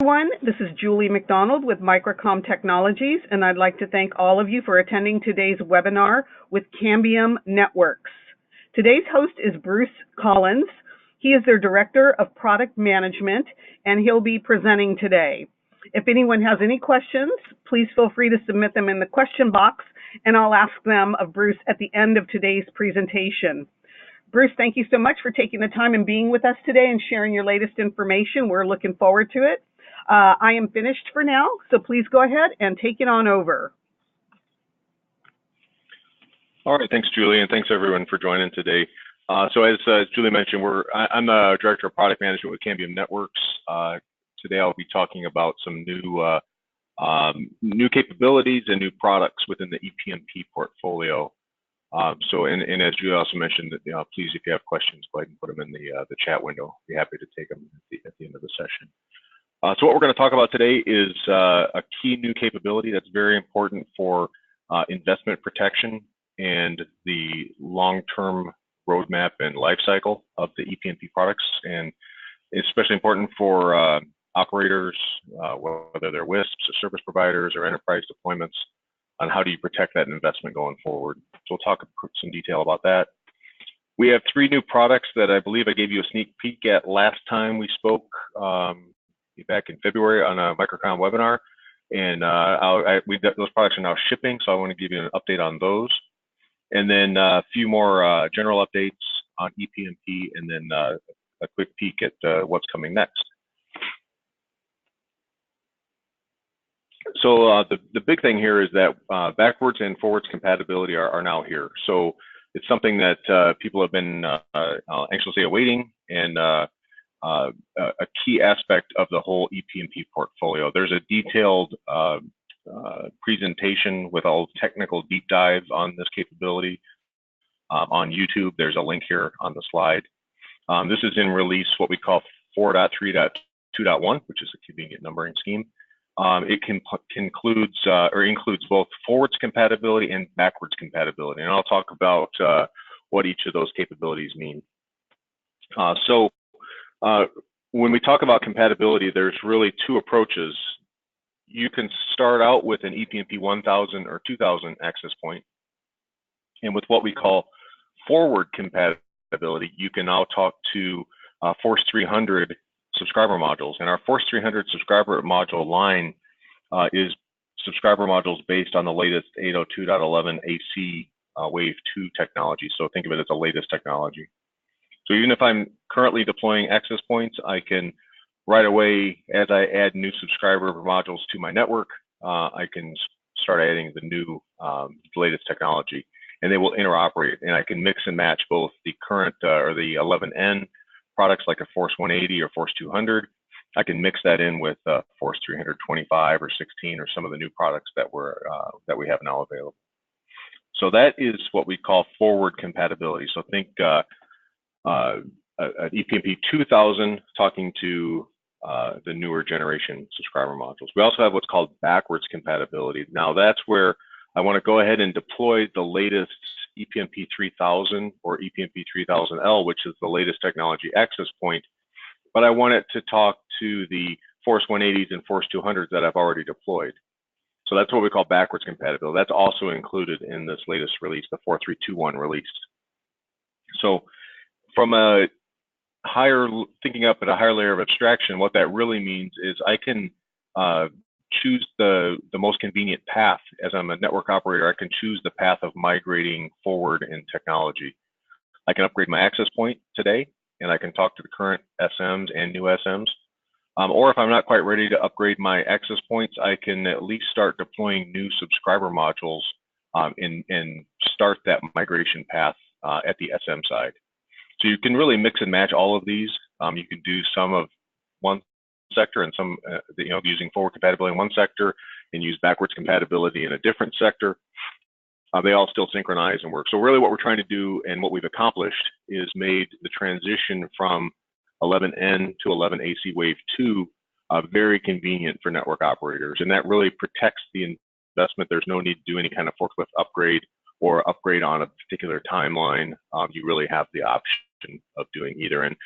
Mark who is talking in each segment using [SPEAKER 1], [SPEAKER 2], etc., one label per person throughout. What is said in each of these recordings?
[SPEAKER 1] Everyone, this is Julie McDonald with Microcom Technologies, and I'd like to thank all of you for attending today's webinar with Cambium Networks. Today's host is Bruce Collins. He is their Director of Product Management, and he'll be presenting today. If anyone has any questions, please feel free to submit them in the question box, and I'll ask them of Bruce at the end of today's presentation. Bruce, thank you so much for taking the time and being with us today and sharing your latest information. We're looking forward to it. I am finished for now, so please go ahead and take it on over.
[SPEAKER 2] All right, thanks, Julie, and thanks everyone for joining today. So as Julie mentioned, I'm the Director of Product Management with Cambium Networks. Today I'll be talking about some new capabilities and new products within the EPMP portfolio. And as Julie also mentioned, please, if you have questions, go ahead and put them in the chat window. I'll be happy to take them at the end of the session. So what we're going to talk about today is a key new capability that's very important for investment protection and the long-term roadmap and life cycle of the EPMP products, and especially important for operators, whether they're WISPs or service providers or enterprise deployments, on how do you protect that investment going forward. So we'll talk some detail about that. We have 3 new products that I believe I gave you a sneak peek at last time we spoke back in February on a Microcom webinar, and those products are now shipping, so I want to give you an update on those. And then a few more general updates on EPMP, and then a quick peek at what's coming next. So the big thing here is that backwards and forwards compatibility are now here. So it's something that people have been anxiously awaiting, and a key aspect of the whole EPMP portfolio. There's a detailed presentation with all technical deep dives on this capability on YouTube. There's a link here on the slide. This is in release what we call 4.3.2.1, which is a convenient numbering scheme. It includes both forwards compatibility and backwards compatibility, and I'll talk about what each of those capabilities mean. When we talk about compatibility, there's really 2 approaches. You can start out with an EPMP 1000 or 2000 access point, and with what we call forward compatibility, you can now talk to Force 300 subscriber modules, and our Force 300 subscriber module line is subscriber modules based on the latest 802.11 AC Wave 2 technology. So think of it as the latest technology. So even if I'm currently deploying access points, I can right away, as I add new subscriber modules to my network, I can start adding the new latest technology, and they will interoperate, and I can mix and match both the current or the 11N products like a Force 180 or Force 200. I can mix that in with Force 325 or 16 or some of the new products that we have now available. So that is what we call forward compatibility. So think an EPMP 2000 talking to the newer generation subscriber modules. We also have what's called backwards compatibility. Now that's where I want to go ahead and deploy the latest EPMP 3000 or EPMP 3000L, which is the latest technology access point, but I want it to talk to the Force 180s and Force 200s that I've already deployed. So that's what we call backwards compatibility. That's also included in this latest release, the 4321 release. So from a thinking up at a higher layer of abstraction, what that really means is I can choose the most convenient path. As I'm a network operator, I can choose the path of migrating forward in technology. I can upgrade my access point today, and I can talk to the current SMs and new SMs. Or if I'm not quite ready to upgrade my access points, I can at least start deploying new subscriber modules and start that migration path at the SM side. So you can really mix and match all of these. You can do some of one sector and some, using forward compatibility in one sector and use backwards compatibility in a different sector. They all still synchronize and work. So really what we're trying to do and what we've accomplished is made the transition from 11N to 11 AC Wave 2 very convenient for network operators. And that really protects the investment. There's no need to do any kind of forklift upgrade or upgrade on a particular timeline. You really have the option of doing either. And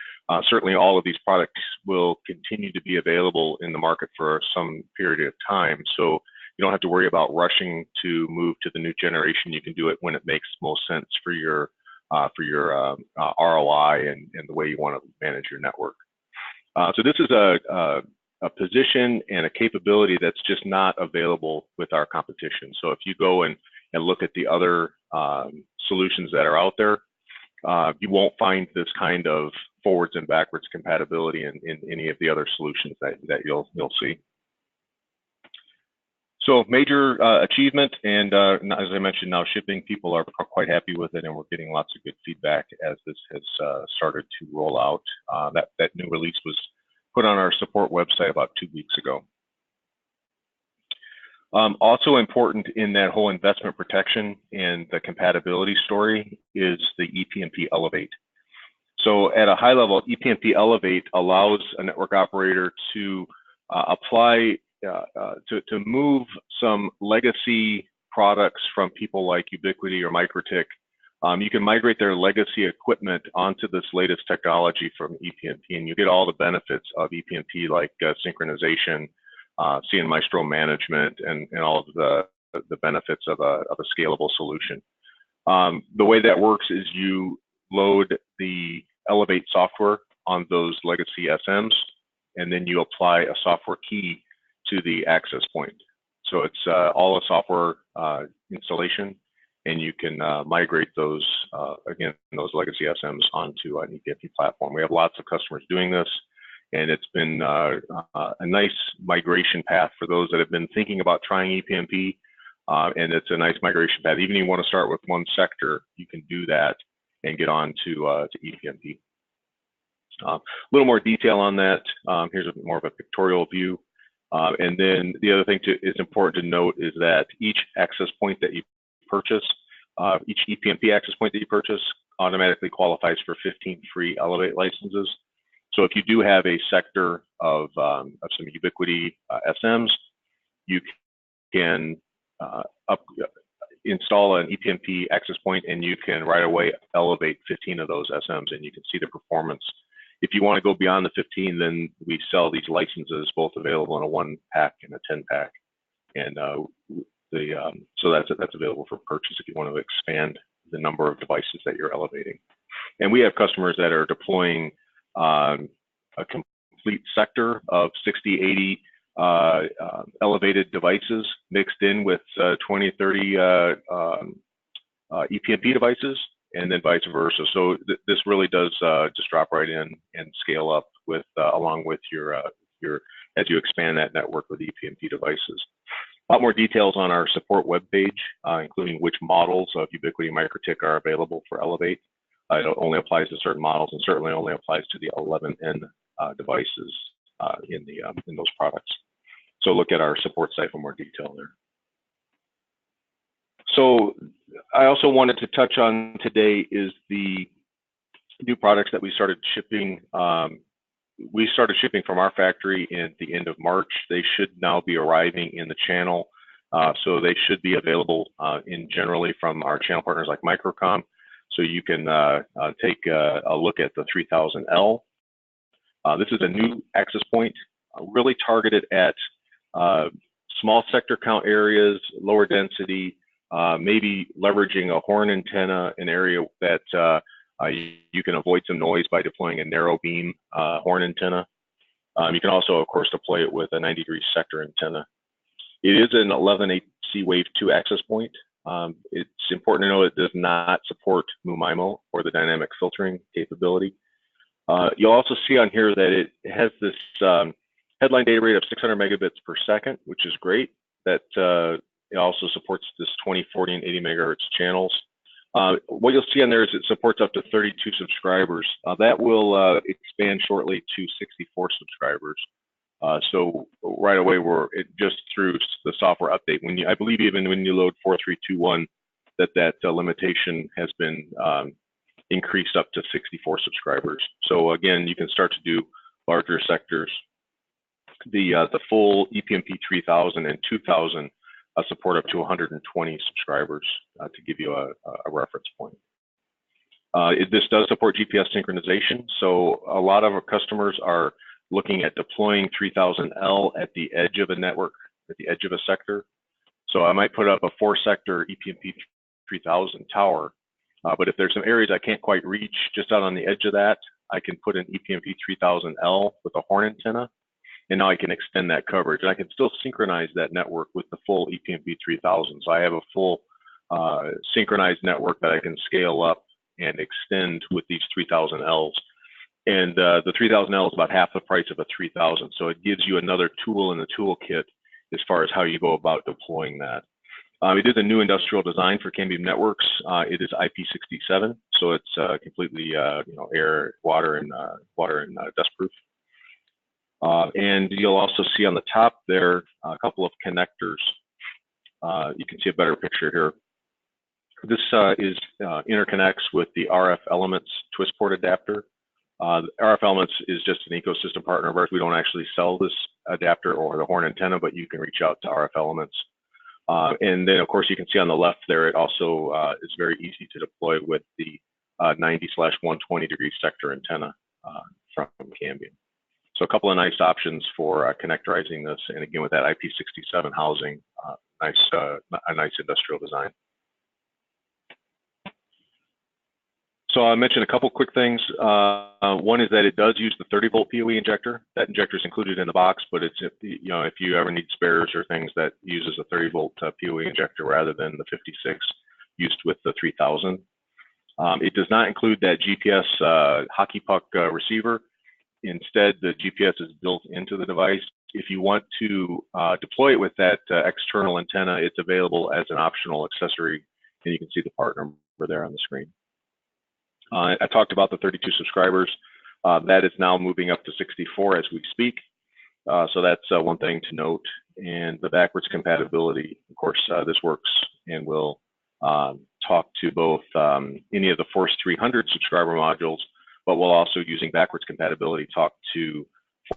[SPEAKER 2] certainly all of these products will continue to be available in the market for some period of time. So you don't have to worry about rushing to move to the new generation. You can do it when it makes most sense for your ROI and the way you want to manage your network. So this is a position and a capability that's just not available with our competition. So if you go and look at the other solutions that are out there, you won't find this kind of forwards and backwards compatibility in any of the other solutions that you'll see. So major achievement, and as I mentioned, now shipping, people are quite happy with it, and we're getting lots of good feedback as this has started to roll out. That new release was put on our support website about 2 weeks ago. Also important in that whole investment protection and the compatibility story is the ePMP Elevate. So at a high level, ePMP Elevate allows a network operator to apply, to move some legacy products from people like Ubiquiti or Microtik. You can migrate their legacy equipment onto this latest technology from ePMP, and you get all the benefits of ePMP like synchronization, CN Maestro management, and all of the benefits of a scalable solution. The way that works is you load the Elevate software on those legacy SMs, and then you apply a software key to the access point. So it's all a software installation, and you can migrate those, again, those legacy SMs onto an ePMP platform. We have lots of customers doing this, and it's been a nice migration path for those that have been thinking about trying ePMP, and it's a nice migration path. Even if you want to start with one sector, you can do that and get on to ePMP. A little more detail on that. Here's more of a pictorial view. And then the other thing is important to note is that each access point that you purchase, each ePMP access point that you purchase automatically qualifies for 15 free Elevate licenses. So if you do have a sector of some Ubiquiti SMs, you can install an ePMP access point, and you can right away elevate 15 of those SMs, and you can see the performance. If you want to go beyond the 15, then we sell these licenses both available in a 1-pack and a 10-pack, and so that's available for purchase if you want to expand the number of devices that you're elevating. And we have customers that are deploying a complete sector of 60, 80 elevated devices mixed in with 20, 30 ePMP devices, and then vice versa. So this really does just drop right in and scale up with along with your as you expand that network with ePMP devices. A lot more details on our support webpage, including which models of Ubiquiti and Microtik are available for Elevate. It only applies to certain models, and certainly only applies to the 11N devices in those products. So look at our support site for more detail there. So I also wanted to touch on today is the new products that we started shipping. We started shipping from our factory at the end of March. They should now be arriving in the channel. So they should be available generally from our channel partners like Microcom. So you can take a look at the 3000L. This is a new access point, really targeted at small sector count areas, lower density, maybe leveraging a horn antenna, an area that you can avoid some noise by deploying a narrow beam horn antenna. You can also, of course, deploy it with a 90-degree sector antenna. It is an 11HC Wave 2 access point. It's important to know it does not support MUMIMO or the dynamic filtering capability. You'll also see on here that it has this headline data rate of 600 megabits per second, which is great. That it also supports this 20, 40, and 80 megahertz channels. What you'll see on there is it supports up to 32 subscribers. That will expand shortly to 64 subscribers. So right away, just through the software update, I believe even when you load 4321, that limitation has been increased up to 64 subscribers. So again, you can start to do larger sectors. The full ePMP 3000 and 2000 support up to 120 subscribers to give you a reference point. This does support GPS synchronization, so a lot of our customers are looking at deploying 3000L at the edge of a network, at the edge of a sector. So I might put up a 4-sector EPMP 3000 tower, but if there's some areas I can't quite reach just out on the edge of that, I can put an EPMP 3000L with a horn antenna, and now I can extend that coverage. And I can still synchronize that network with the full EPMP 3000. So I have a full synchronized network that I can scale up and extend with these 3000Ls. And the 3000L is about half the price of a 3000. So it gives you another tool in the toolkit as far as how you go about deploying that. It is a new industrial design for Cambium networks. It is IP67, so it's completely air, water, and dust proof. And you'll also see on the top there a couple of connectors. You can see a better picture here. This interconnects with the RF Elements twist port adapter. RF Elements is just an ecosystem partner of ours. We don't actually sell this adapter or the horn antenna, but you can reach out to RF Elements. And then, of course, you can see on the left there, it also is very easy to deploy with the 90/120 degree sector antenna from Cambium. So a couple of nice options for connectorizing this. And again, with that IP67 housing, a nice industrial design. So I mentioned a couple quick things. One is that it does use the 30-volt PoE injector. That injector is included in the box, but it's, if you ever need spares or things, that uses a 30-volt PoE injector rather than the 56 used with the 3000. It does not include that GPS hockey puck receiver. Instead, the GPS is built into the device. If you want to deploy it with that external antenna, it's available as an optional accessory, and you can see the part number there on the screen. I talked about the 32 subscribers. That is now moving up to 64 as we speak. So that's one thing to note. And the backwards compatibility, of course, this works and will talk to both any of the Force 300 subscriber modules, but we'll also, using backwards compatibility, talk to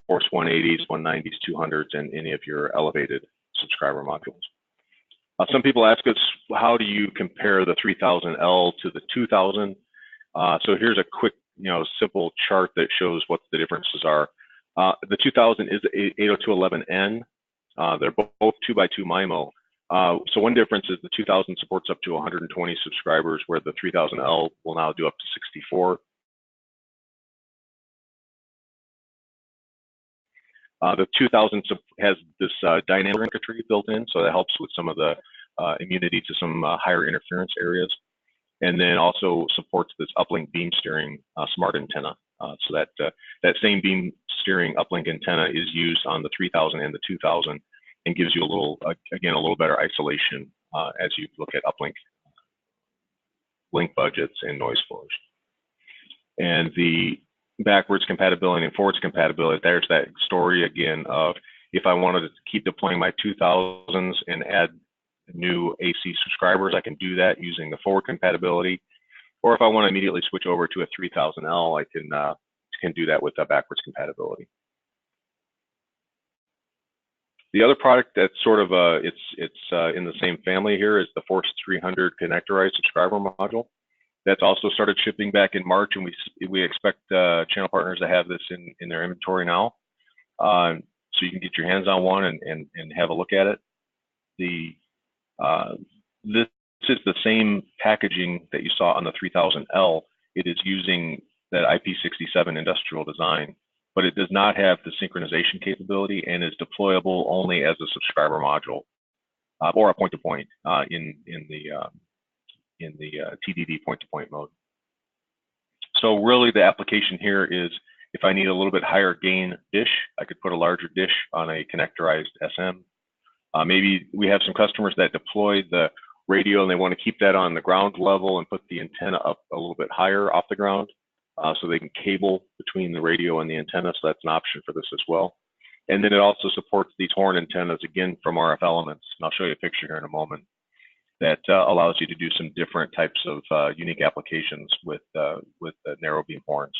[SPEAKER 2] Force 180s, 190s, 200s, and any of your elevated subscriber modules. Some people ask us, how do you compare the 3000L to the 2000? So here's a quick, simple chart that shows what the differences are. The 2000 is 802.11n. They're both 2x2 MIMO. So one difference is the 2000 supports up to 120 subscribers, where the 3000L will now do up to 64. The 2000 has this dynamic circuitry built in, so that helps with some of the immunity to some higher interference areas. And then also supports this uplink beam steering smart antenna. So that same beam steering uplink antenna is used on the 3000 and the 2000, and gives you a little better isolation as you look at uplink link budgets and noise floors. And the backwards compatibility and forwards compatibility, there's that story again of, if I wanted to keep deploying my 2000s and add new AC subscribers, I can do that using the forward compatibility. Or if I want to immediately switch over to a 3000L, I can do that with the backwards compatibility. The other product that's sort of it's in the same family here is the Force 300 connectorized subscriber module. That's also started shipping back in March, and we expect channel partners to have this in their inventory now, so you can get your hands on one and have a look at it. This is the same packaging that you saw on the 3000L. It is using that IP67 industrial design, but it does not have the synchronization capability and is deployable only as a subscriber module or a point-to-point in the TDD point-to-point mode. So really the application here is, if I need a little bit higher gain dish, I could put a larger dish on a connectorized SM. Maybe we have some customers that deploy the radio and they want to keep that on the ground level and put the antenna up a little bit higher off the ground, so they can cable between the radio and the antenna. So that's an option for this as well. And then it also supports these horn antennas, again, from RF Elements. And I'll show you a picture here in a moment that allows you to do some different types of unique applications with narrow beam horns.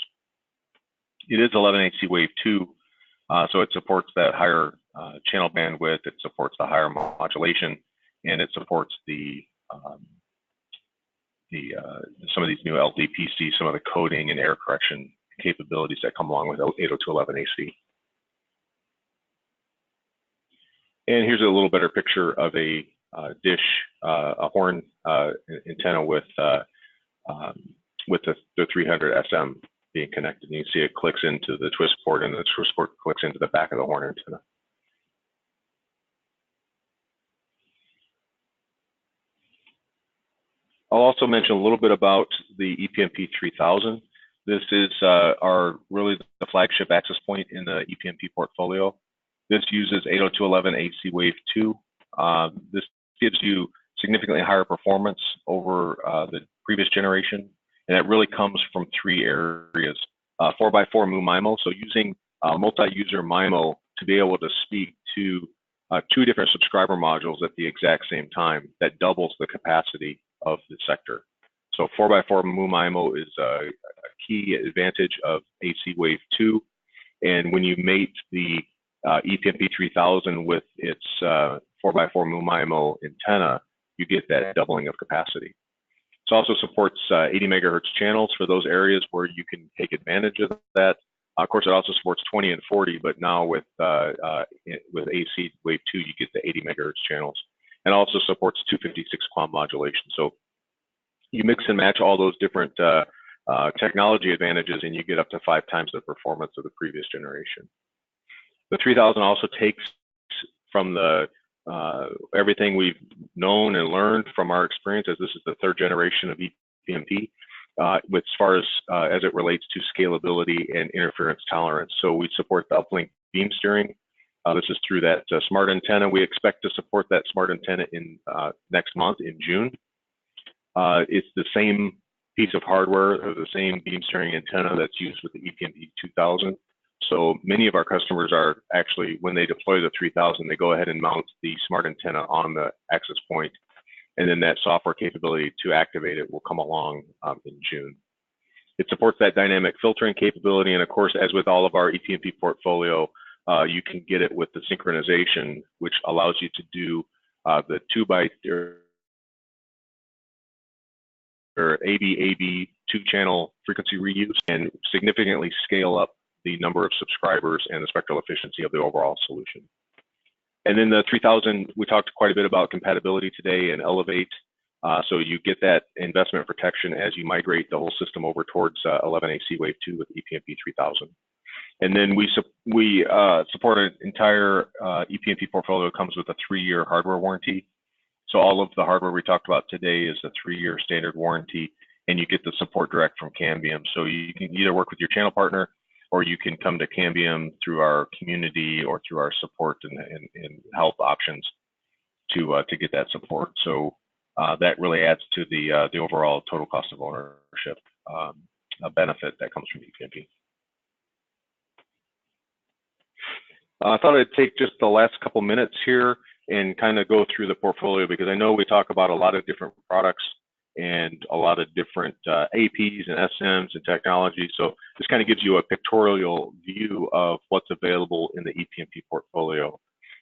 [SPEAKER 2] It is 11HC Wave 2, so it supports that higher channel bandwidth, it supports the higher modulation, and it supports the some of these new LDPC, some of the coding and error correction capabilities that come along with 802.11ac. And here's a little better picture of a dish, a horn antenna with the 300 SM being connected. And you can see it clicks into the twist port, and the twist port clicks into the back of the horn antenna. I'll also mention a little bit about the EPMP 3000. This is really the flagship access point in the EPMP portfolio. This uses 802.11ac Wave 2. This gives you significantly higher performance over the previous generation, and it really comes from three areas. 4x4 MUMIMO, so using multi-user MIMO to be able to speak to two different subscriber modules at the exact same time, that doubles the capacity of the sector. So 4x4 MUMIMO is a key advantage of AC Wave 2, and when you mate the EPMP 3000 with its 4x4 MUMIMO antenna, you get that doubling of capacity. It also supports 80 megahertz channels for those areas where you can take advantage of that. Of course, it also supports 20 and 40, but now with AC Wave 2, you get the 80 megahertz channels, and also supports 256 QAM modulation. So you mix and match all those different technology advantages, and you get up to 5 times the performance of the previous generation. The 3000 also takes from the everything we've known and learned from our experience, as this is the 3rd generation of EPMP, as far as it relates to scalability and interference tolerance. So we support the uplink beam steering. This is through that smart antenna. We expect to support that smart antenna in next month in June. It's the same piece of hardware, or the same beam steering antenna that's used with the EPMP 2000. So many of our customers are actually, when they deploy the 3000, they go ahead and mount the smart antenna on the access point, and then that software capability to activate it will come along in June. It supports that dynamic filtering capability, and of course, as with all of our EPMP portfolio, you can get it with the synchronization, which allows you to do the 2x or AB 2-channel frequency reuse and significantly scale up the number of subscribers and the spectral efficiency of the overall solution. And then the 3000, we talked quite a bit about compatibility today and Elevate. So you get that investment protection as you migrate the whole system over towards 11AC Wave 2 with EPMP 3000. And then we support an entire EPMP portfolio that comes with a 3-year hardware warranty. So all of the hardware we talked about today is a 3-year standard warranty, and you get the support direct from Cambium. So you can either work with your channel partner, or you can come to Cambium through our community or through our support and help options to get that support. So that really adds to the overall total cost of ownership benefit that comes from EPMP. I thought I'd take just the last couple minutes here and kind of go through the portfolio, because I know we talk about a lot of different products and a lot of different APs and SMs and technology. So this kind of gives you a pictorial view of what's available in the EPMP portfolio.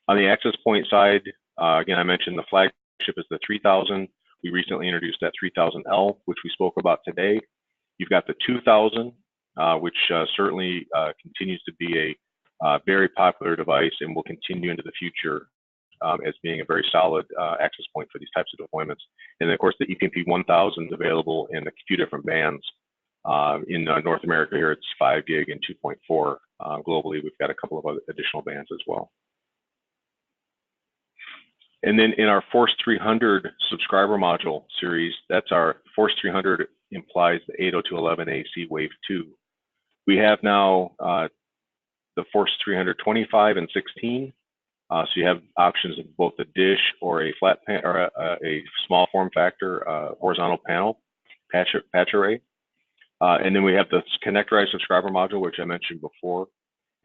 [SPEAKER 2] On the access point side, again, I mentioned the flagship is the 3000. We recently introduced that 3000L, which we spoke about today. You've got the 2000, which certainly continues to be a very popular device and will continue into the future as being a very solid access point for these types of deployments. And then, of course, the EPMP 1000 is available in a few different bands. In North America here, it's 5 gig and 2.4. Globally, we've got a couple of other additional bands as well. And then in our Force 300 subscriber module series, that's our Force 300 implies the 802.11ac Wave 2. We have now the Force 325 and 16. So you have options of both a dish or a flat pan or a small form factor horizontal panel patch array. And then we have the connectorized subscriber module, which I mentioned before.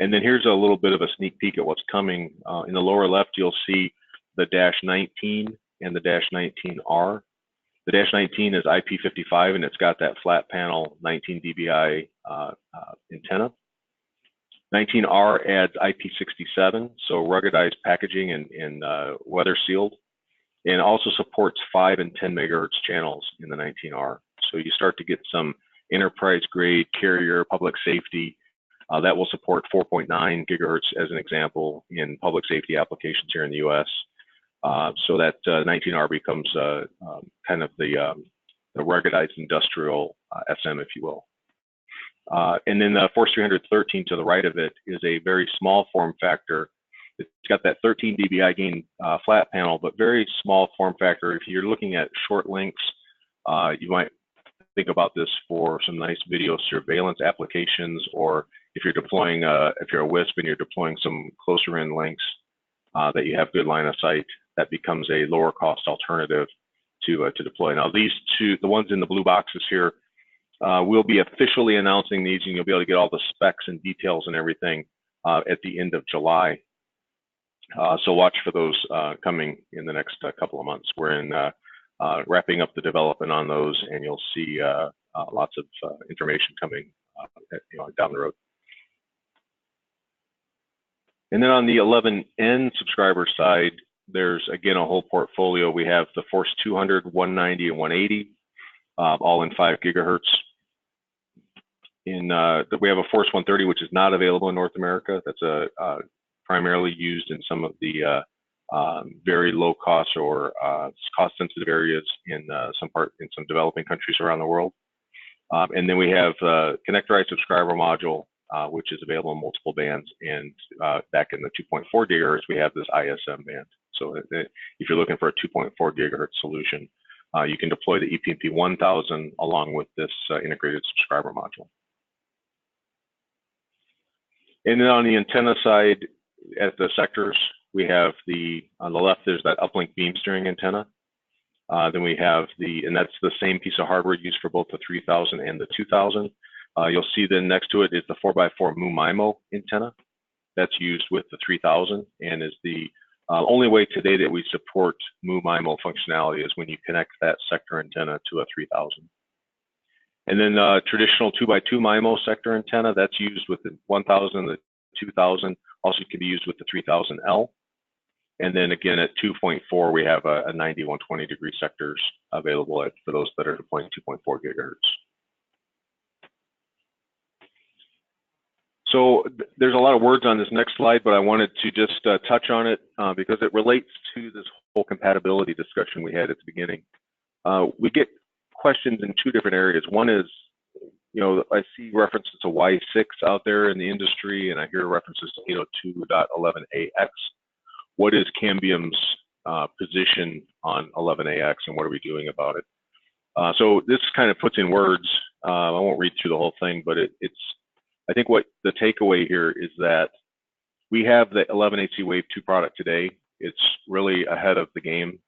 [SPEAKER 2] And then here's a little bit of a sneak peek at what's coming. In the lower left, you'll see the Dash 19 and the Dash 19R. The Dash 19 is IP55, and it's got that flat panel 19 dBi antenna. 19R adds IP67, so ruggedized packaging and weather sealed. and also supports 5 and 10 megahertz channels in the 19R. So you start to get some enterprise grade carrier public safety that will support 4.9 gigahertz as an example in public safety applications here in the US. So that 19R becomes kind of the ruggedized industrial SM, if you will. And then the Force 313 to the right of it is a very small form factor. It's got that 13 dBi gain flat panel, but very small form factor. If you're looking at short links, you might think about this for some nice video surveillance applications, or if you're deploying, if you're a WISP and you're deploying some closer in links that you have good line of sight, that becomes a lower cost alternative to deploy. Now these two, the ones in the blue boxes here, we'll be officially announcing these, and you'll be able to get all the specs and details and everything at the end of July. So watch for those coming in the next couple of months. We're in wrapping up the development on those, and you'll see lots of information coming down the road. And then on the 11N subscriber side, there's again a whole portfolio. We have the Force 200, 190, and 180, all in 5 gigahertz. We have a Force 130, which is not available in North America. That's primarily used in some of the very low cost or cost sensitive areas in some developing countries around the world. And then we have connectorized subscriber module, which is available in multiple bands. And back in the 2.4 gigahertz, we have this ISM band. So if you're looking for a 2.4 gigahertz solution, you can deploy the EPMP 1000 along with this integrated subscriber module. And then on the antenna side, at the sectors, we have on the left, there's that uplink beam steering antenna. Then we have and that's the same piece of hardware used for both the 3000 and the 2000. You'll see then next to it is the 4x4 MUMIMO antenna that's used with the 3000, and is the only way today that we support MUMIMO functionality is when you connect that sector antenna to a 3000. And then traditional 2x2 MIMO sector antenna, that's used with the 1000 and the 2000, also can be used with the 3000L. And then again at 2.4, we have a 90, 120 degree sectors available for those that are deploying 2.4 gigahertz. So there's a lot of words on this next slide, but I wanted to just touch on it because it relates to this whole compatibility discussion we had at the beginning. We get questions in two different areas. One is, I see references to Y6 out there in the industry, and I hear references to 802.11ax. What is Cambium's position on 11ax, and what are we doing about it? So this kind of puts in words. I won't read through the whole thing, but I think what the takeaway here is that we have the 11HC Wave 2 product today. It's really ahead of the game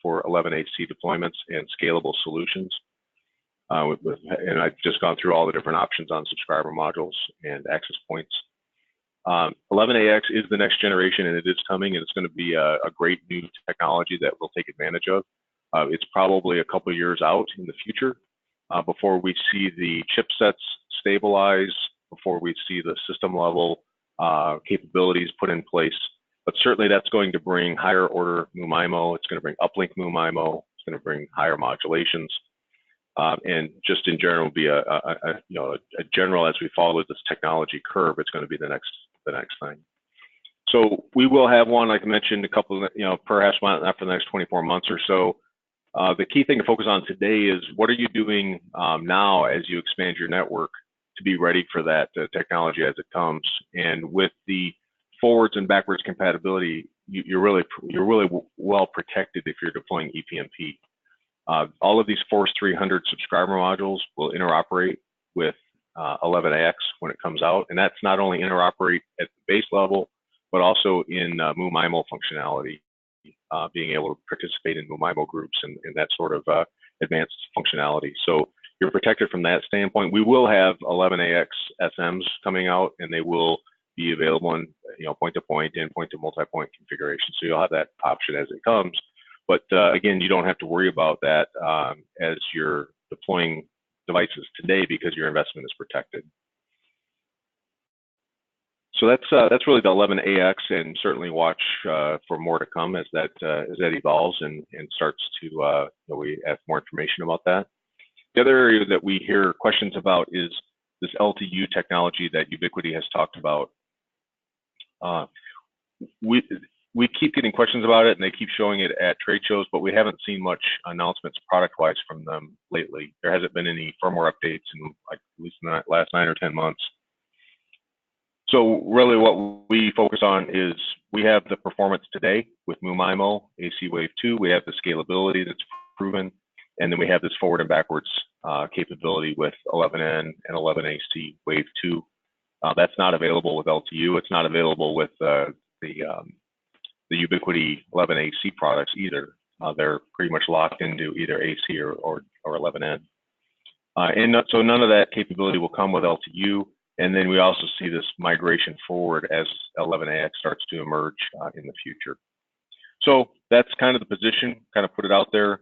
[SPEAKER 2] for 11HC deployments and scalable solutions. And I've just gone through all the different options on subscriber modules and access points. 11ax is the next generation, and it is coming, and it's going to be a great new technology that we'll take advantage of. It's probably a couple of years out in the future before we see the chipsets stabilize, before we see the system level capabilities put in place. But certainly that's going to bring higher order MUMIMO. It's going to bring uplink MUMIMO. It's going to bring higher modulations. And just in general, be a general, as we follow this technology curve, it's going to be the next thing. So we will have one, like I mentioned, a couple of, perhaps after the next 24 months or so. The key thing to focus on today is what are you doing now as you expand your network to be ready for that technology as it comes. And with the forwards and backwards compatibility, you're really well protected if you're deploying EPMP. All of these Force 300 subscriber modules will interoperate with 11ax when it comes out, and that's not only interoperate at the base level, but also in MUMIMO functionality, being able to participate in MUMIMO groups and that sort of advanced functionality. So you're protected from that standpoint. We will have 11ax SMs coming out, and they will be available in point-to-point and point-to-multipoint configuration. So you'll have that option as it comes. But again, you don't have to worry about that as you're deploying devices today because your investment is protected. So that's really the 11AX, and certainly watch for more to come as that evolves and starts to we have more information about that. The other area that we hear questions about is this LTU technology that Ubiquiti has talked about. We keep getting questions about it, and they keep showing it at trade shows, but we haven't seen much announcements product-wise from them lately. There hasn't been any firmware updates in at least in the last 9 or 10 months. So really what we focus on is we have the performance today with MUMIMO AC Wave 2. We have the scalability that's proven, and then we have this forward and backwards capability with 11N and 11AC Wave 2. That's not available with LTU. It's not available with the Ubiquiti 11AC products either. They're pretty much locked into either AC or 11N. And so none of that capability will come with LTU. And then we also see this migration forward as 11AX starts to emerge in the future. So that's kind of the position, kind of put it out there.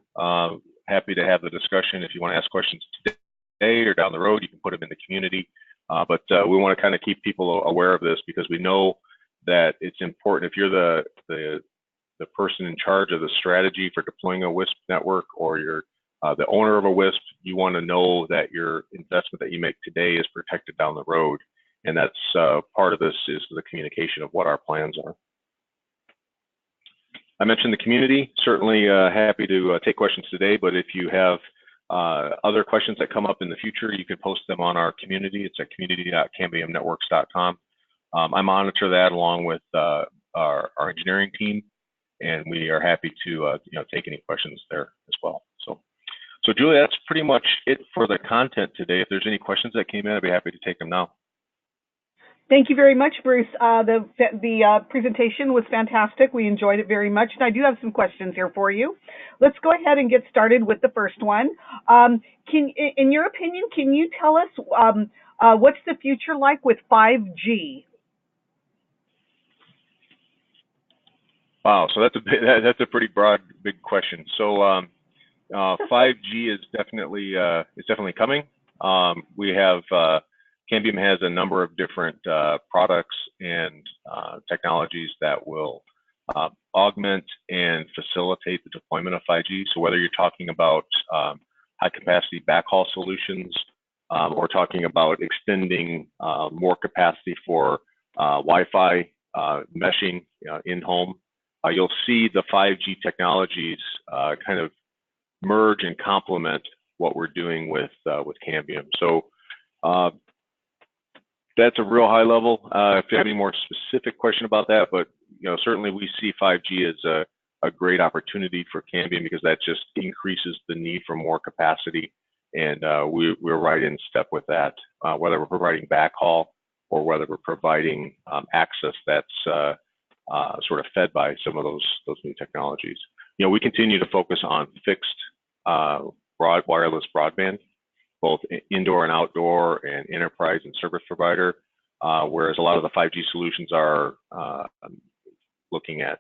[SPEAKER 2] Happy to have the discussion. If you want to ask questions today or down the road, you can put them in the community. But we want to kind of keep people aware of this because we know that it's important. If you're the person in charge of the strategy for deploying a WISP network, or you're the owner of a WISP, you want to know that your investment that you make today is protected down the road. And that's part of this is the communication of what our plans are. I mentioned the community, certainly happy to take questions today, but if you have other questions that come up in the future, you can post them on our community. It's at community.cambiumnetworks.com. I monitor that along with our engineering team, and we are happy to take any questions there as well. So Julie, that's pretty much it for the content today. If there's any questions that came in, I'd be happy to take them now.
[SPEAKER 1] Thank you very much, Bruce. The presentation was fantastic. We enjoyed it very much. And I do have some questions here for you. Let's go ahead and get started with the first one. In your opinion, can you tell us what's the future like with 5G?
[SPEAKER 2] Wow, so that's a pretty broad, big question. So 5G is definitely coming. We have Cambium has a number of different products and technologies that will augment and facilitate the deployment of 5G. So whether you're talking about high capacity backhaul solutions, or talking about extending more capacity for Wi-Fi meshing in home, you'll see the 5G technologies kind of merge and complement what we're doing with Cambium. So that's a real high level. If you have any more specific question about that, but certainly we see 5G as a great opportunity for Cambium because that just increases the need for more capacity, and we're right in step with that. Whether we're providing backhaul or whether we're providing access that's sort of fed by some of those new technologies. We continue to focus on fixed wireless broadband, both indoor and outdoor, and enterprise and service provider, whereas a lot of the 5G solutions are looking at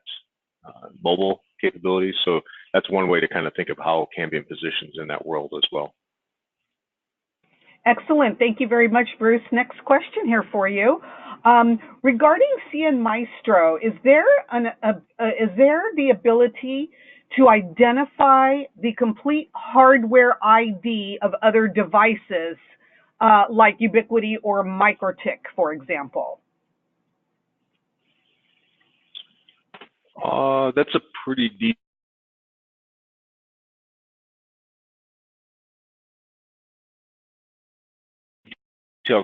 [SPEAKER 2] mobile capabilities. So that's one way to kind of think of how Cambium positions in that world as well.
[SPEAKER 1] Excellent. Thank you very much, Bruce. Next question here for you. Regarding CN Maestro, is there the ability to identify the complete hardware ID of other devices like Ubiquiti or Microtech, for example?
[SPEAKER 2] That's a pretty deep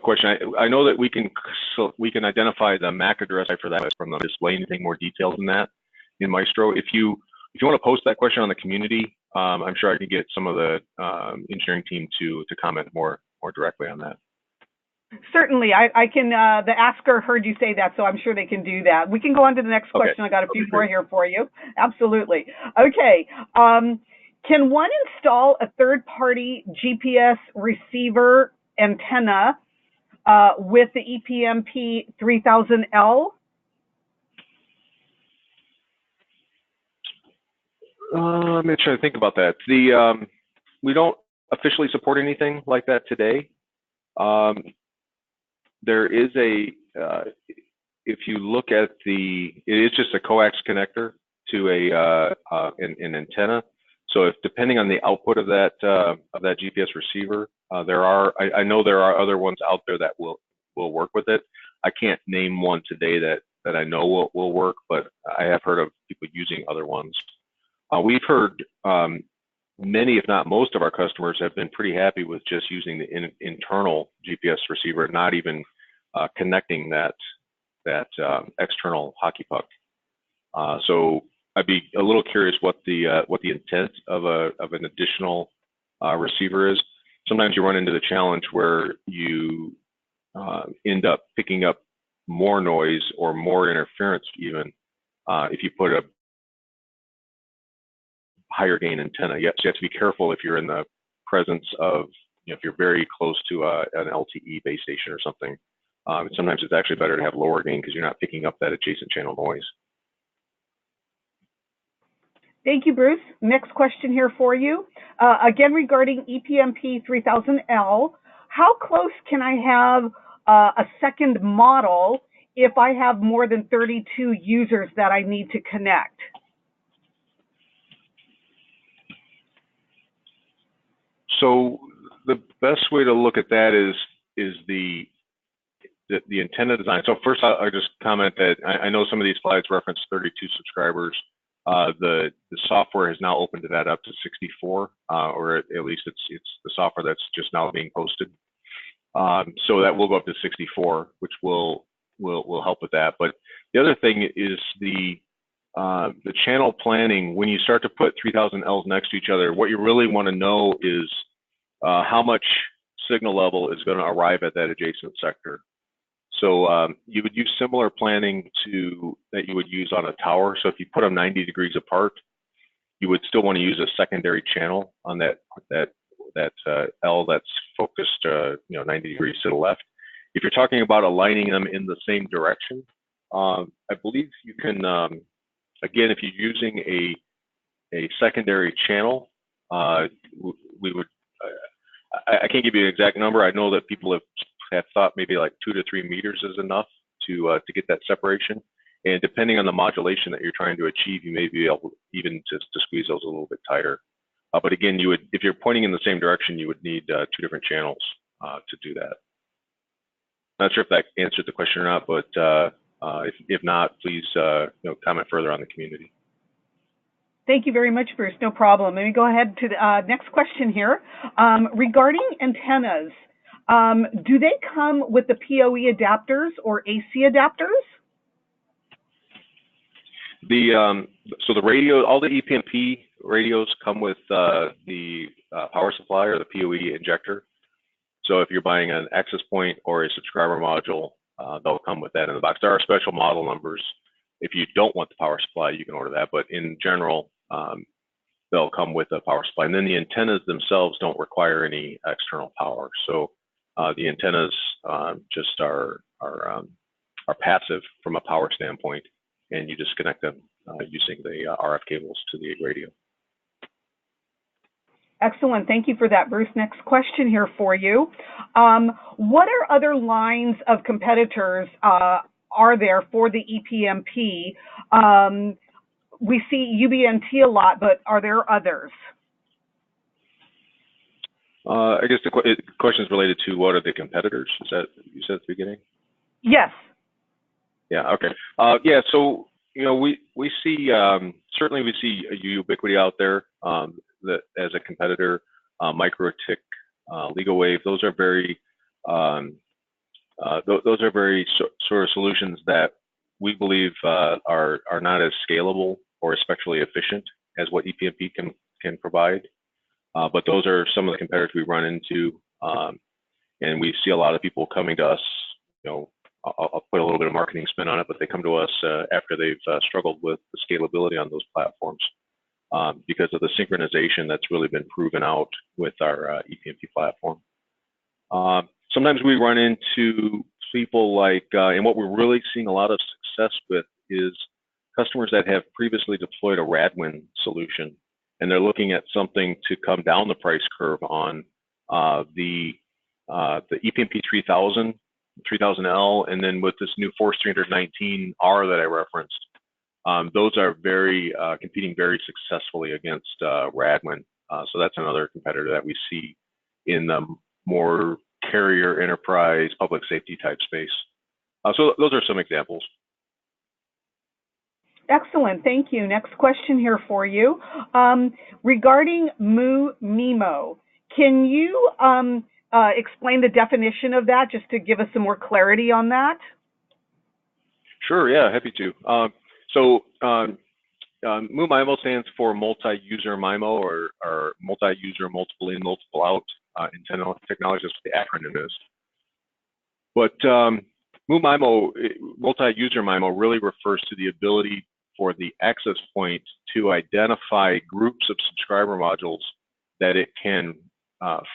[SPEAKER 2] question. I know that we can identify the MAC address for that from the display. Anything more details than that in Maestro? If you want to post that question on the community, I'm sure I can get some of the engineering team to comment more directly on that.
[SPEAKER 1] Certainly, I can. The asker heard you say that, so I'm sure they can do that. We can go on to the next question. Okay. I got a few more here for you. Absolutely. Okay. Can one install a third-party GPS receiver antenna with the EPMP 3000L?
[SPEAKER 2] Let me try to think about that. We don't officially support anything like that today. There is if you look at it is just a coax connector to an antenna. So if depending on the output of that GPS receiver, I know there are other ones out there that will work with it. I can't name one today that I know will work, but I have heard of people using other ones. We've heard many, if not most, of our customers have been pretty happy with just using the internal GPS receiver, not even connecting that external hockey puck. So I'd be a little curious what the intent of an additional receiver is. Sometimes you run into the challenge where you end up picking up more noise or more interference even if you put a higher gain antenna. So you have to be careful if you're in the presence of, if you're very close to an LTE base station or something. Sometimes it's actually better to have lower gain because you're not picking up that adjacent channel noise.
[SPEAKER 1] Thank you, Bruce. Next question here for you. Again, regarding EPMP 3000L, how close can I have a second model if I have more than 32 users that I need to connect?
[SPEAKER 2] So the best way to look at that is the antenna design. So first, I'll just comment that I know some of these slides reference 32 subscribers. The software has now opened that up to 64, or at least it's the software that's just now being posted. So that will go up to 64, which will help with that. But the other thing is the channel planning. When you start to put 3000 Ls next to each other, what you really want to know is how much signal level is going to arrive at that adjacent sector. So you would use similar planning that you would use on a tower. So if you put them 90 degrees apart, you would still want to use a secondary channel on that L that's focused 90 degrees to the left. If you're talking about aligning them in the same direction, I believe you can, again, if you're using a secondary channel, we would, I can't give you an exact number. I know that people have thought maybe like 2 to 3 meters is enough to get that separation. And depending on the modulation that you're trying to achieve, you may be able even to squeeze those a little bit tighter. But again, if you're pointing in the same direction, you would need 2 different channels to do that. Not sure if that answered the question or not, but if not, please comment further on the community.
[SPEAKER 1] Thank you very much, Bruce. No problem. Let me go ahead to the next question here. Regarding antennas, do they come with the PoE adapters or AC adapters?
[SPEAKER 2] So the radio, all the EPMP radios come with the power supply or the PoE injector. So if you're buying an access point or a subscriber module, they'll come with that in the box. There are special model numbers. If you don't want the power supply, you can order that. But in general, they'll come with a power supply. And then the antennas themselves don't require any external power. So the antennas just are passive from a power standpoint, and you just connect them using the RF cables to the radio.
[SPEAKER 1] Excellent. Thank you for that, Bruce. Next question here for you. What are other lines of competitors are there for the EPMP? We see UBNT a lot, but are there others?
[SPEAKER 2] I guess the question is related to what are the competitors? Is that you said at the beginning?
[SPEAKER 1] Yes.
[SPEAKER 2] Yeah. Okay. Yeah. So we see certainly we see a ubiquity out there that as a competitor. Microtick, LegalWave. Those are very sort of solutions that we believe are not as scalable or especially efficient as what EPMP can provide. But those are some of the competitors we run into, and we see a lot of people coming to us. I'll put a little bit of marketing spin on it, but they come to us after they've struggled with the scalability on those platforms because of the synchronization that's really been proven out with our EPMP platform. Sometimes we run into people like, and what we're really seeing a lot of success with is customers that have previously deployed a Radwin solution, and they're looking at something to come down the price curve on the EPMP 3000 3000L, and then with this new Force 319R that I referenced, those are competing very successfully against Radwin. So that's another competitor that we see in the more carrier, enterprise, public safety type space. So those are some examples.
[SPEAKER 1] Excellent, thank you. Next question here for you. Regarding MUMIMO, can you explain the definition of that, just to give us some more clarity on that?
[SPEAKER 2] Sure, yeah, happy to. So MUMIMO stands for multi-user MIMO, or multi-user, multiple in, multiple out antenna technology. That's what the acronym is. But MUMIMO, multi-user MIMO, really refers to the ability for the access point to identify groups of subscriber modules that it can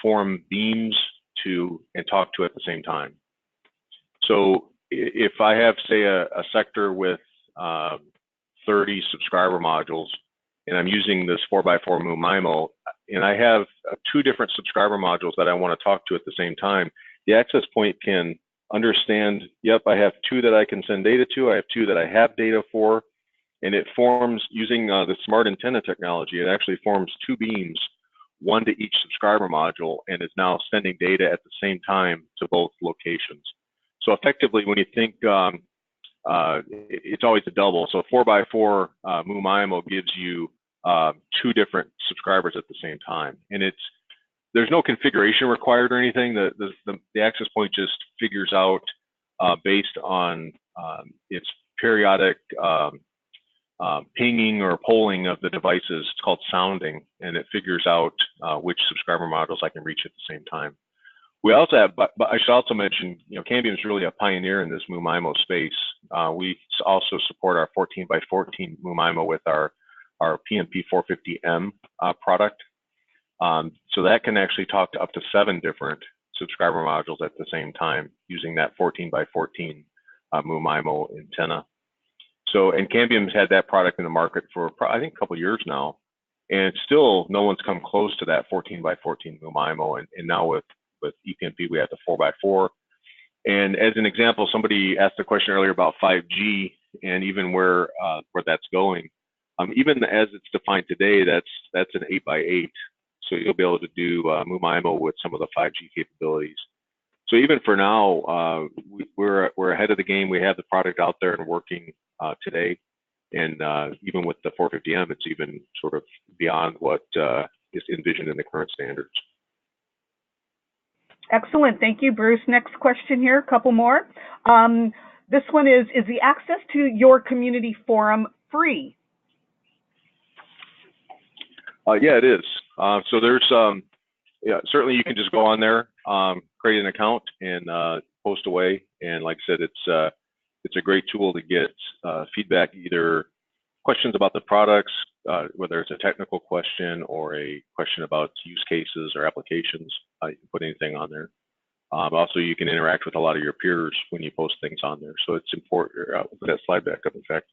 [SPEAKER 2] form beams to and talk to at the same time. So if I have, say, a sector with 30 subscriber modules, and I'm using this 4x4 MUMIMO, and I have 2 different subscriber modules that I want to talk to at the same time, the access point can understand, yep, I have 2 that I can send data to, I have 2 that I have data for, and it forms, using the smart antenna technology, it actually forms 2 beams, 1 to each subscriber module, and is now sending data at the same time to both locations. So effectively, when you think, it's always a double. So 4x4 MUMIMO gives you 2 different subscribers at the same time, and there's no configuration required or anything. The access point just figures out based on its periodic pinging or polling of the devices. It's called sounding, and it figures out which subscriber modules I can reach at the same time. We also have, but I should also mention, Cambium is really a pioneer in this MUMIMO space. We also support our 14x14 MUMIMO with our PMP 450M product. So that can actually talk to up to 7 different subscriber modules at the same time using that 14x14 MUMIMO antenna. So, and Cambium's had that product in the market for, I think, a couple of years now, and still no one's come close to that 14x14 MUMIMO. And now with ePMP, we have the 4x4. And as an example, somebody asked a question earlier about 5G and even where that's going. Even as it's defined today, that's an 8x8. So you'll be able to do MUMIMO with some of the 5G capabilities. So even for now, we're ahead of the game. We have the product out there and working today. And even with the 450M, it's even sort of beyond what is envisioned in the current standards.
[SPEAKER 1] Excellent. Thank you, Bruce. Next question here, a couple more. This one is the access to your community forum free?
[SPEAKER 2] Yeah, it is. So there's, certainly you can just go on there, create an account, and post away. And like I said, it's a great tool to get feedback, either questions about the products, whether it's a technical question or a question about use cases or applications. You can put anything on there. Also, you can interact with a lot of your peers when you post things on there. So it's important. We'll put that slide back up. In fact,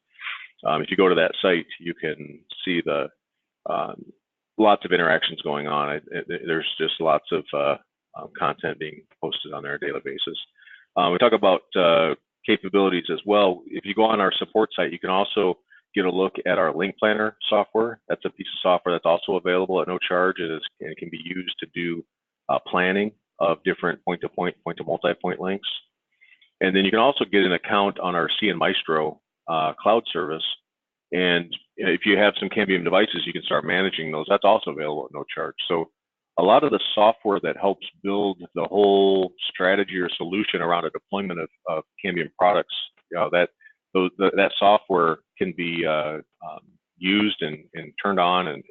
[SPEAKER 2] if you go to that site, you can see the lots of interactions going on. There's just lots of content being posted on there on a daily basis. We talk about capabilities as well. If you go on our support site, you can also get a look at our link planner software. That's a piece of software that's also available at no charge. It can be used to do planning of different point-to-point, point-to-multi-point links. And then you can also get an account on our CN Maestro cloud service. And if you have some Cambium devices, you can start managing those. That's also available at no charge. So a lot of the software that helps build the whole strategy or solution around a deployment of Cambium products, that software can be used and turned on and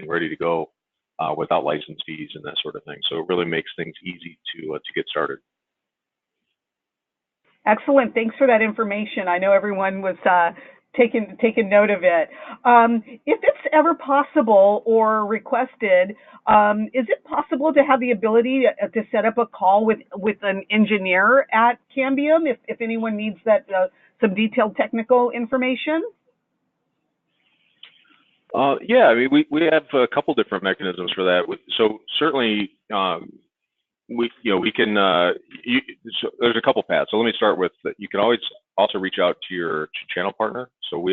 [SPEAKER 2] ready to go without license fees and that sort of thing. So it really makes things easy to get started.
[SPEAKER 1] Excellent. Thanks for that information. I know everyone was taking note of it. If it's ever possible or requested, is it possible to have the ability to set up a call with an engineer at Cambium if anyone needs that some detailed technical information?
[SPEAKER 2] Yeah, I mean, we have a couple different mechanisms for that. So certainly, we can, so there's a couple paths. So let me start with that. You can always also reach out to your channel partner. So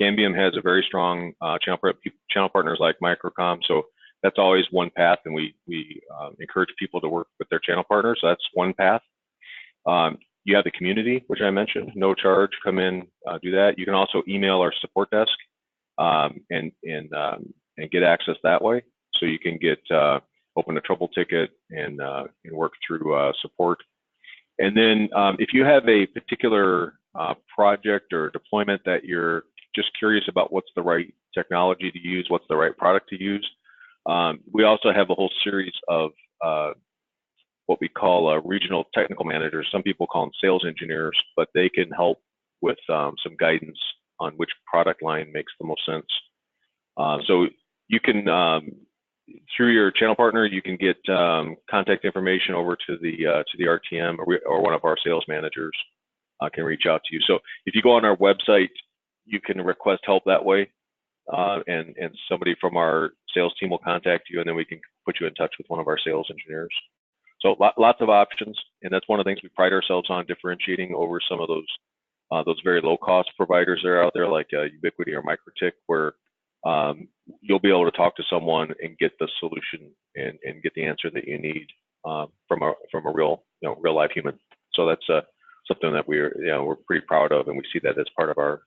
[SPEAKER 2] Cambium has a very strong channel partners like Microcom. So that's always one path, and we encourage people to work with their channel partners. So that's one path. You have the community, which I mentioned, no charge. Come in, do that. You can also email our support desk and get access that way. So you can get open a trouble ticket and work through support. And then if you have a particular project or deployment that you're just curious about what's the right technology to use, what's the right product to use, we also have a whole series of what we call regional technical managers. Some people call them sales engineers, but they can help with some guidance on which product line makes the most sense. So you can, through your channel partner, you can get contact information over to the RTM, or one of our sales managers can reach out to you. So if you go on our website, you can request help that way, and somebody from our sales team will contact you, and then we can put you in touch with one of our sales engineers. So lots of options, and that's one of the things we pride ourselves on, differentiating over some of those very low-cost providers that are out there, like Ubiquity or Microtik, where you'll be able to talk to someone and get the solution and get the answer that you need from a real live human. So that's something that we're pretty proud of, and we see that as part of our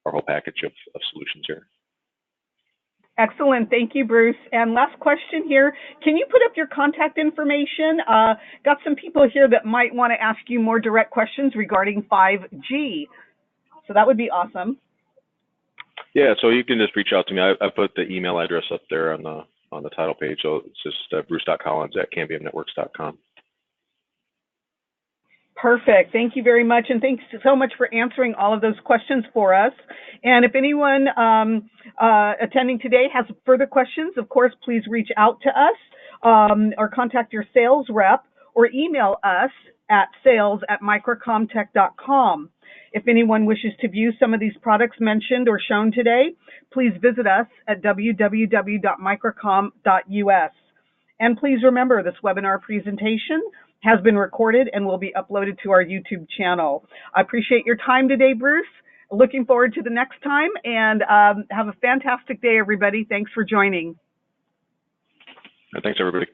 [SPEAKER 2] whole package of solutions here.
[SPEAKER 1] Excellent. Thank you, Bruce. And last question here. Can you put up your contact information? Got some people here that might want to ask you more direct questions regarding 5G. So that would be awesome.
[SPEAKER 2] Yeah, so you can just reach out to me. I put the email address up there on the title page. So it's just bruce.collins@cambiumnetworks.com.
[SPEAKER 1] Perfect. Thank you very much. And thanks so much for answering all of those questions for us. And if anyone attending today has further questions, of course, please reach out to us or contact your sales rep or email us at sales@microcomtech.com. If anyone wishes to view some of these products mentioned or shown today, please visit us at www.microcom.us. And please remember, this webinar presentation has been recorded and will be uploaded to our YouTube channel. I appreciate your time today, Bruce. Looking forward to the next time, and have a fantastic day, everybody. Thanks for joining.
[SPEAKER 2] Thanks, everybody.